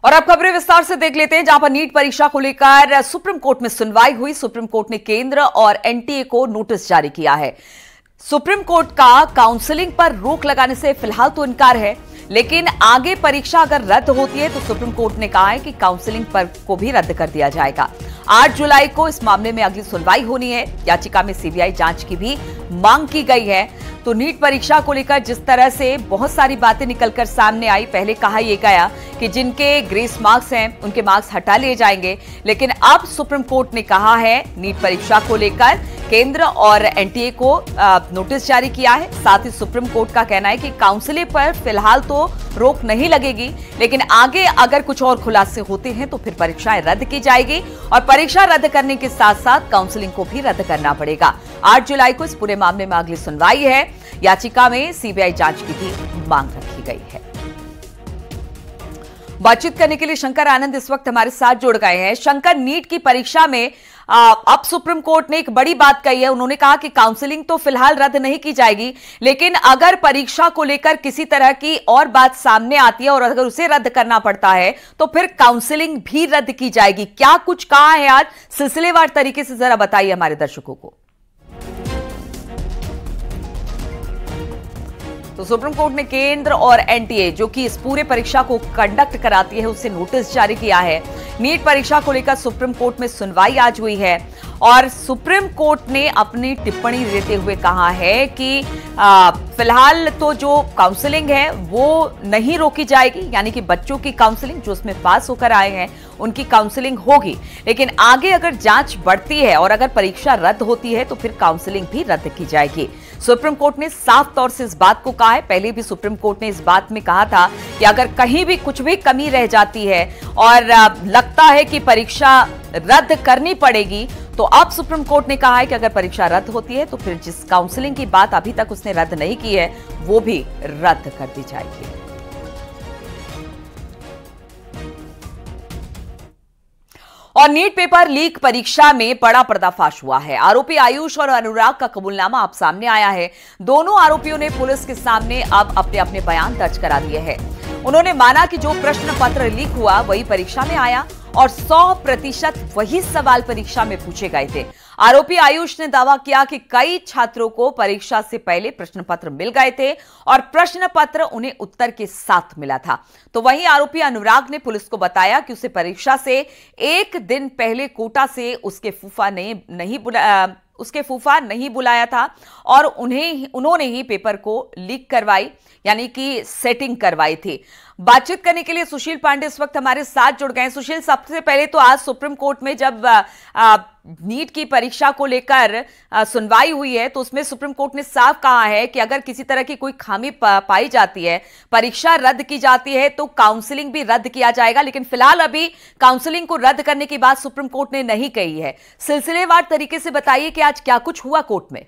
और अब खबरें विस्तार से देख लेते हैं, जहां पर नीट परीक्षा को लेकर सुप्रीम कोर्ट में सुनवाई हुई। सुप्रीम कोर्ट ने केंद्र और एनटीए को नोटिस जारी किया है। सुप्रीम कोर्ट का काउंसलिंग पर रोक लगाने से फिलहाल तो इनकार है, लेकिन आगे परीक्षा अगर रद्द होती है तो सुप्रीम कोर्ट ने कहा है कि काउंसलिंग पर को भी रद्द कर दिया जाएगा। 8 जुलाई को इस मामले में अगली सुनवाई होनी है। याचिका में सीबीआई जांच की भी मांग की गई है। तो नीट परीक्षा को लेकर जिस तरह से बहुत सारी बातें निकलकर सामने आई, पहले कहा यह गया कि जिनके ग्रेस मार्क्स हैं उनके मार्क्स हटा लिए जाएंगे, लेकिन अब सुप्रीम कोर्ट ने कहा है नीट परीक्षा को लेकर केंद्र और एनटीए को नोटिस जारी किया है। साथ ही सुप्रीम कोर्ट का कहना है कि काउंसलिंग पर फिलहाल तो रोक नहीं लगेगी, लेकिन आगे अगर कुछ और खुलासे होते हैं तो फिर परीक्षाएं रद्द की जाएगी और परीक्षा रद्द करने के साथ साथ काउंसलिंग को भी रद्द करना पड़ेगा। 8 जुलाई को इस पूरे मामले में अगली सुनवाई है। याचिका में सीबीआई जांच की भी मांग रखी गई है। बातचीत करने के लिए शंकर आनंद इस वक्त हमारे साथ जुड़ गए हैं। शंकर, नीट की परीक्षा में अब सुप्रीम कोर्ट ने एक बड़ी बात कही है। उन्होंने कहा कि काउंसलिंग तो फिलहाल रद्द नहीं की जाएगी, लेकिन अगर परीक्षा को लेकर किसी तरह की और बात सामने आती है और अगर उसे रद्द करना पड़ता है तो फिर काउंसलिंग भी रद्द की जाएगी। क्या कुछ कहा है आज, सिलसिलेवार तरीके से जरा बताइए हमारे दर्शकों को। तो सुप्रीम कोर्ट ने केंद्र और एनटीए, जो कि इस पूरे परीक्षा को कंडक्ट कराती है, उससे नोटिस जारी किया है। नीट परीक्षा को लेकर सुप्रीम कोर्ट में सुनवाई आज हुई है और सुप्रीम कोर्ट ने अपनी टिप्पणी देते हुए कहा है कि फिलहाल तो जो काउंसलिंग है वो नहीं रोकी जाएगी, यानी कि बच्चों की काउंसलिंग जो उसमें पास होकर आए हैं उनकी काउंसलिंग होगी, लेकिन आगे अगर जांच बढ़ती है और अगर परीक्षा रद्द होती है तो फिर काउंसलिंग भी रद्द की जाएगी। सुप्रीम कोर्ट ने साफ तौर से इस बात को कहा है। पहले भी सुप्रीम कोर्ट ने इस बात में कहा था कि अगर कहीं भी कुछ भी कमी रह जाती है और लगता है कि परीक्षा रद्द करनी पड़ेगी, तो अब सुप्रीम कोर्ट ने कहा है कि अगर परीक्षा रद्द होती है तो फिर जिस काउंसलिंग की बात अभी तक उसने रद्द नहीं की है वो भी रद्द कर दी जाएगी। और नीट पेपर लीक परीक्षा में बड़ा पर्दाफाश हुआ है। आरोपी आयुष और अनुराग का कबूलनामा अब सामने आया है। दोनों आरोपियों ने पुलिस के सामने अब अपने अपने बयान दर्ज करा दिए हैं। उन्होंने माना कि जो प्रश्न पत्र लीक हुआ वही परीक्षा में आया और 100% वही सवाल परीक्षा में पूछे गए थे। आरोपी आयुष ने दावा किया कि कई छात्रों को परीक्षा से पहले प्रश्न पत्र मिल गए थे और प्रश्न पत्र उन्हें उत्तर के साथ मिला था। तो वहीं आरोपी अनुराग ने पुलिस को बताया कि उसे परीक्षा से एक दिन पहले कोटा से उसके फूफा नहीं बुलाया था और उन्होंने ही पेपर को लीक करवाई, यानी कि सेटिंग करवाई थी। बातचीत करने के लिए सुशील पांडे इस वक्त हमारे साथ जुड़ गए हैं। सुशील, सबसे पहले तो आज सुप्रीम कोर्ट में जब नीट की परीक्षा को लेकर सुनवाई हुई है तो उसमें सुप्रीम कोर्ट ने साफ कहा है कि अगर किसी तरह की कोई खामी पाई जाती है, परीक्षा रद्द की जाती है तो काउंसलिंग भी रद्द किया जाएगा, लेकिन फिलहाल अभी काउंसलिंग को रद्द करने की बात सुप्रीम कोर्ट ने नहीं कही है। सिलसिलेवार तरीके से बताइए कि आज क्या कुछ हुआ कोर्ट में।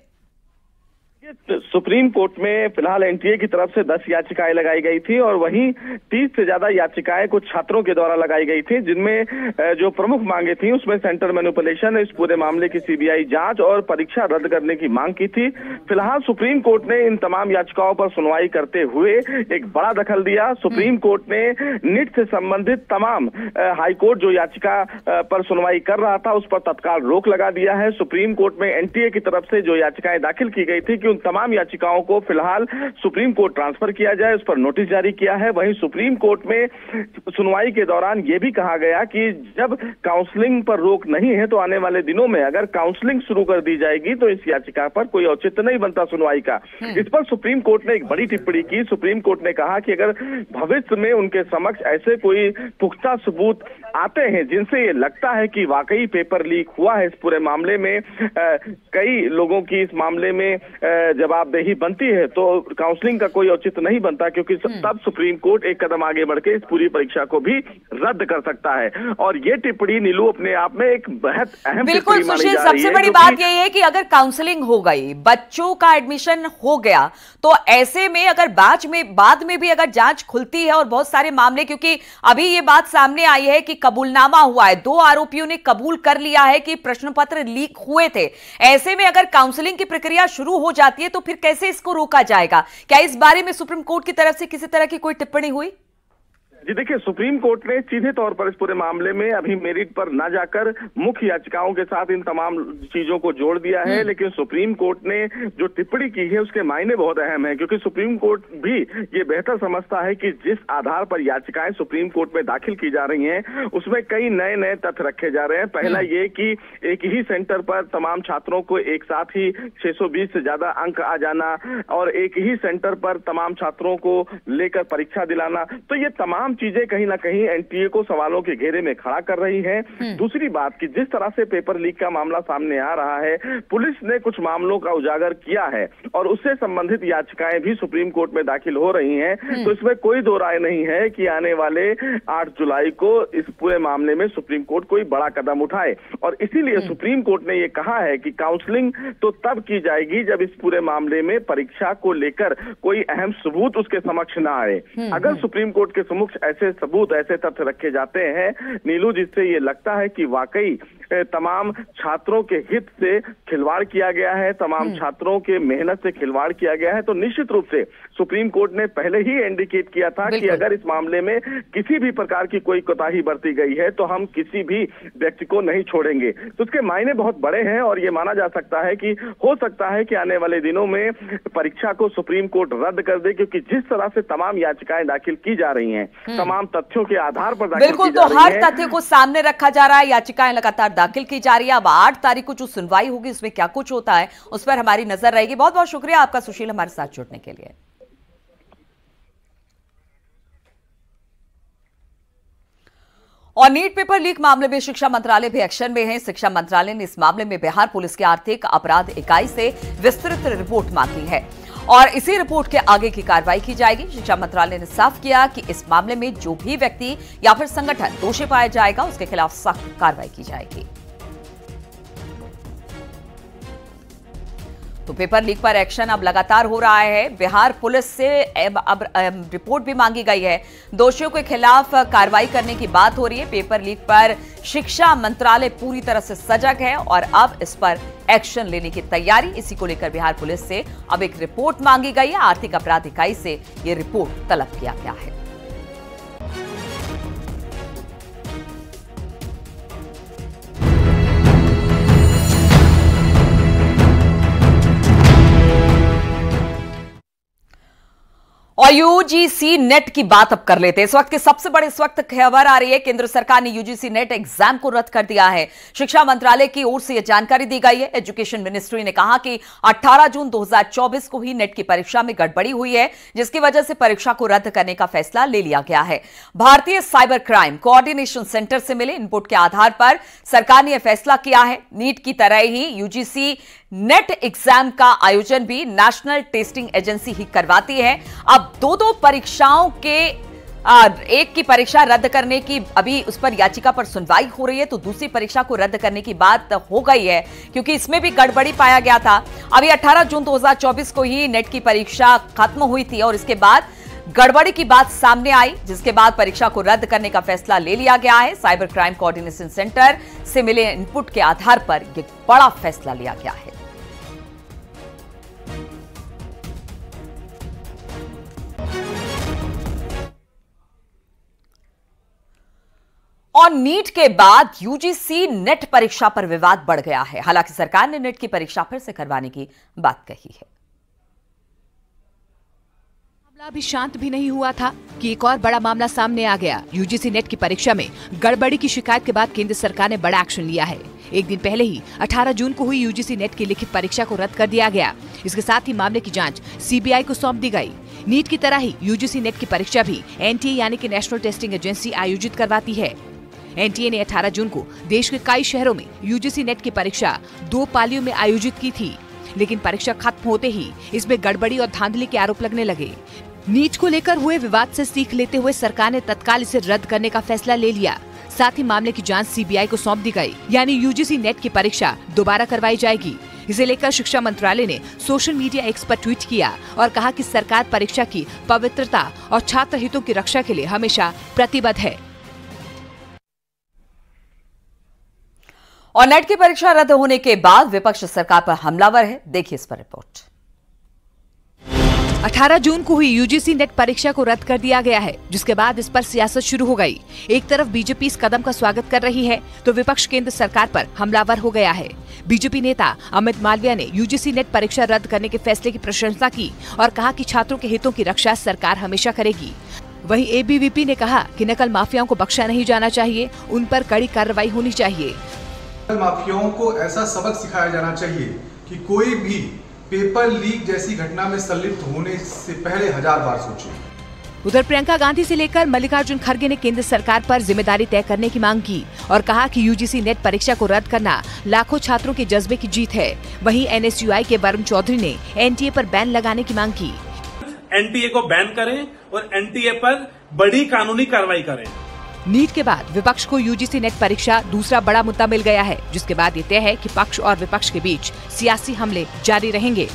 सुप्रीम कोर्ट में फिलहाल एनटीए की तरफ से 10 याचिकाएं लगाई गई थी और वहीं 30 से ज्यादा याचिकाएं कुछ छात्रों के द्वारा लगाई गई थी, जिनमें जो प्रमुख मांगे थी उसमें सेंटर मैनिपुलेशन, इस पूरे मामले की सीबीआई जांच और परीक्षा रद्द करने की मांग की थी। फिलहाल सुप्रीम कोर्ट ने इन तमाम याचिकाओं पर सुनवाई करते हुए एक बड़ा दखल दिया। सुप्रीम कोर्ट ने नीट से संबंधित तमाम हाईकोर्ट जो याचिका पर सुनवाई कर रहा था उस पर तत्काल रोक लगा दिया है। सुप्रीम कोर्ट में एनटीए की तरफ से जो याचिकाएं दाखिल की गई थी कि उन तमाम याचिकाओं को फिलहाल सुप्रीम कोर्ट ट्रांसफर किया जाए, उस पर नोटिस जारी किया है। वहीं सुप्रीम कोर्ट में सुनवाई के दौरान यह भी कहा गया कि जब काउंसलिंग पर रोक नहीं है तो आने वाले दिनों में अगर काउंसलिंग शुरू कर दी जाएगी तो इस याचिका पर कोई औचित्य नहीं बनता सुनवाई का। इस पर सुप्रीम कोर्ट ने एक बड़ी टिप्पणी की। सुप्रीम कोर्ट ने कहा कि अगर भविष्य में उनके समक्ष ऐसे कोई पुख्ता सबूत आते हैं जिनसे ये लगता है कि वाकई पेपर लीक हुआ है, इस पूरे मामले में कई लोगों की इस मामले में जवाबदेही बनती है, तो काउंसलिंग का कोई औचित्य नहीं बनता, क्योंकि तब सुप्रीम कोर्ट एक कदम आगे बढ़ के इस पूरी परीक्षा को भी रद्द कर सकता है। और ये टिप्पणी नीलू अपने आप में एक बेहद अहम बिल्कुल सुशील, सबसे बड़ी बात यही है कि अगर काउंसलिंग हो गई, बच्चों का एडमिशन हो गया, तो ऐसे में अगर बाद में भी अगर जांच खुलती है और बहुत सारे मामले, क्योंकि अभी ये बात सामने आई है कि कबूलनामा हुआ है, 2 आरोपियों ने कबूल कर लिया है कि प्रश्न पत्र लीक हुए थे। ऐसे में अगर काउंसलिंग की प्रक्रिया शुरू हो जाती है तो फिर कैसे इसको रोका जाएगा? क्या इस बारे में सुप्रीम कोर्ट की तरफ से किसी तरह की कोई टिप्पणी हुई? जी देखिए, सुप्रीम कोर्ट ने सीधे तौर पर इस पूरे मामले में अभी मेरिट पर न जाकर मुख्य याचिकाओं के साथ इन तमाम चीजों को जोड़ दिया है। लेकिन सुप्रीम कोर्ट ने जो टिप्पणी की है उसके मायने बहुत अहम है, क्योंकि सुप्रीम कोर्ट भी ये बेहतर समझता है कि जिस आधार पर याचिकाएं सुप्रीम कोर्ट में दाखिल की जा रही हैं उसमें कई नए नए तथ्य रखे जा रहे हैं। पहला ये कि एक ही सेंटर पर तमाम छात्रों को एक साथ ही 620 से ज्यादा अंक आ जाना और एक ही सेंटर पर तमाम छात्रों को लेकर परीक्षा दिलाना, तो ये तमाम चीजें कहीं ना कहीं एनटीए को सवालों के घेरे में खड़ा कर रही हैं। दूसरी बात कि जिस तरह से पेपर लीक का मामला सामने आ रहा है, पुलिस ने कुछ मामलों का उजागर किया है और उससे संबंधित याचिकाएं भी सुप्रीम कोर्ट में दाखिल हो रही हैं। तो इसमें कोई दो राय नहीं है कि आने वाले 8 जुलाई को इस पूरे मामले में सुप्रीम कोर्ट कोई बड़ा कदम उठाए, और इसीलिए सुप्रीम कोर्ट ने यह कहा है कि काउंसलिंग तो तब की जाएगी जब इस पूरे मामले में परीक्षा को लेकर कोई अहम सबूत उसके समक्ष न आए। अगर सुप्रीम कोर्ट के समक्ष ऐसे सबूत, ऐसे तथ्य रखे जाते हैं नीलू, जिससे ये लगता है कि वाकई तमाम छात्रों के हित से खिलवाड़ किया गया है, तमाम छात्रों के मेहनत से खिलवाड़ किया गया है, तो निश्चित रूप से सुप्रीम कोर्ट ने पहले ही इंडिकेट किया था कि अगर इस मामले में किसी भी प्रकार की कोई कोताही बरती गई है तो हम किसी भी व्यक्ति को नहीं छोड़ेंगे। तो उसके मायने बहुत बड़े हैं और ये माना जा सकता है कि हो सकता है कि आने वाले दिनों में परीक्षा को सुप्रीम कोर्ट रद्द कर दे, क्योंकि जिस तरह से तमाम याचिकाएं दाखिल की जा रही हैं, तमाम तथ्यों के आधार पर दाखिल बिल्कुल, की जा रही तो हर हैं। तथ्य को सामने रखा जा रहा है, याचिकाएं लगातार दाखिल की जा रही है। अब 8 तारीख को जो सुनवाई होगी उसमें क्या कुछ होता है उस पर हमारी नजर रहेगी। बहुत बहुत शुक्रिया आपका सुशील, हमारे साथ जुड़ने के लिए। और नीट पेपर लीक मामले में शिक्षा मंत्रालय भी एक्शन में है। शिक्षा मंत्रालय ने इस मामले में बिहार पुलिस की आर्थिक अपराध इकाई से विस्तृत रिपोर्ट मांगी है और इसी रिपोर्ट के आगे की कार्रवाई की जाएगी। शिक्षा मंत्रालय ने साफ किया कि इस मामले में जो भी व्यक्ति या फिर संगठन दोषी पाया जाएगा उसके खिलाफ सख्त कार्रवाई की जाएगी। तो पेपर लीक पर एक्शन अब लगातार हो रहा है। बिहार पुलिस से अब रिपोर्ट भी मांगी गई है। दोषियों के खिलाफ कार्रवाई करने की बात हो रही है। पेपर लीक पर शिक्षा मंत्रालय पूरी तरह से सजग है और अब इस पर एक्शन लेने की तैयारी, इसी को लेकर बिहार पुलिस से अब एक रिपोर्ट मांगी गई है। आर्थिक अपराध इकाई से यह रिपोर्ट तलब किया गया है। और यूजीसी नेट की बात अब कर लेते हैं। इस वक्त की सबसे बड़ी इस वक्त खबर आ रही है, केंद्र सरकार ने यूजीसी नेट एग्जाम को रद्द कर दिया है। शिक्षा मंत्रालय की ओर से यह जानकारी दी गई है। एजुकेशन मिनिस्ट्री ने कहा कि 18 जून 2024 को ही नेट की परीक्षा में गड़बड़ी हुई है, जिसकी वजह से परीक्षा को रद्द करने का फैसला ले लिया गया है। भारतीय साइबर क्राइम कोऑर्डिनेशन सेंटर से मिले इनपुट के आधार पर सरकार ने यह फैसला किया है। नीट की तरह ही यूजीसी नेट एग्जाम का आयोजन भी नेशनल टेस्टिंग एजेंसी ही करवाती है। अब दो परीक्षाओं के एक की परीक्षा रद्द करने की अभी उस पर याचिका पर सुनवाई हो रही है, तो दूसरी परीक्षा को रद्द करने की बात हो गई है, क्योंकि इसमें भी गड़बड़ी पाया गया था। अभी 18 जून 2024 को ही नेट की परीक्षा खत्म हुई थी और इसके बाद गड़बड़ी की बात सामने आई, जिसके बाद परीक्षा को रद्द करने का फैसला ले लिया गया है। साइबर क्राइम कोऑर्डिनेशन सेंटर से मिले इनपुट के आधार पर यह बड़ा फैसला लिया गया है। और नीट के बाद यूजीसी नेट परीक्षा पर विवाद बढ़ गया है। हालांकि सरकार ने नेट की परीक्षा फिर से करवाने की बात कही है। मामला अभी शांत भी नहीं हुआ था कि एक और बड़ा मामला सामने आ गया। यूजीसी नेट की परीक्षा में गड़बड़ी की शिकायत के बाद केंद्र सरकार ने बड़ा एक्शन लिया है। एक दिन पहले ही 18 जून को हुई यूजीसी नेट की लिखित परीक्षा को रद्द कर दिया गया। इसके साथ ही मामले की जांच सीबीआई को सौंप दी गई। नीट की तरह ही यूजीसी नेट की परीक्षा भी एनटीए यानी कि नेशनल टेस्टिंग एजेंसी आयोजित करवाती है। एनटीए ने 18 जून को देश के कई शहरों में यूजीसी नेट की परीक्षा 2 पालियों में आयोजित की थी, लेकिन परीक्षा खत्म होते ही इसमें गड़बड़ी और धांधली के आरोप लगने लगे। नीट को लेकर हुए विवाद से सीख लेते हुए सरकार ने तत्काल इसे रद्द करने का फैसला ले लिया। साथ ही मामले की जांच सीबीआई को सौंप दी गई, यानी यूजीसी नेट की परीक्षा दोबारा करवाई जाएगी। इसे लेकर शिक्षा मंत्रालय ने सोशल मीडिया एक्स पर ट्वीट किया और कहा कि सरकार परीक्षा की पवित्रता और छात्र हितों की रक्षा के लिए हमेशा प्रतिबद्ध है। और नेट की परीक्षा रद्द होने के बाद विपक्ष सरकार पर हमलावर है। देखिए इस पर रिपोर्ट। 18 जून को हुई यूजीसी नेट परीक्षा को रद्द कर दिया गया है, जिसके बाद इस पर सियासत शुरू हो गई। एक तरफ बीजेपी इस कदम का स्वागत कर रही है, तो विपक्ष केंद्र सरकार पर हमलावर हो गया है। बीजेपी नेता अमित मालवीय ने यूजीसी नेट परीक्षा रद्द करने के फैसले की प्रशंसा की और कहा कि छात्रों के हितों की रक्षा सरकार हमेशा करेगी। वहीं एबीवीपी ने कहा कि नकल माफियाओं को बख्शा नहीं जाना चाहिए, उन पर कड़ी कार्रवाई होनी चाहिए। नकल माफियाओं को ऐसा सबक सिखाया जाना चाहिए कि कोई भी पेपर लीक जैसी घटना में संलिप्त होने से पहले 1000 बार सोचे। उधर प्रियंका गांधी से लेकर मल्लिकार्जुन खड़गे ने केंद्र सरकार पर जिम्मेदारी तय करने की मांग की और कहा कि यूजीसी नेट परीक्षा को रद्द करना लाखों छात्रों के जज्बे की जीत है। वहीं एनएसयूआई के वरुण चौधरी ने एनटीए पर बैन लगाने की मांग की। एनटीए को बैन करें और एनटीए पर बड़ी कानूनी कार्रवाई करें। नीट के बाद विपक्ष को यूजीसी नेट परीक्षा दूसरा बड़ा मुद्दा मिल गया है, जिसके बाद ये तय है कि पक्ष और विपक्ष के बीच सियासी हमले जारी रहेंगे।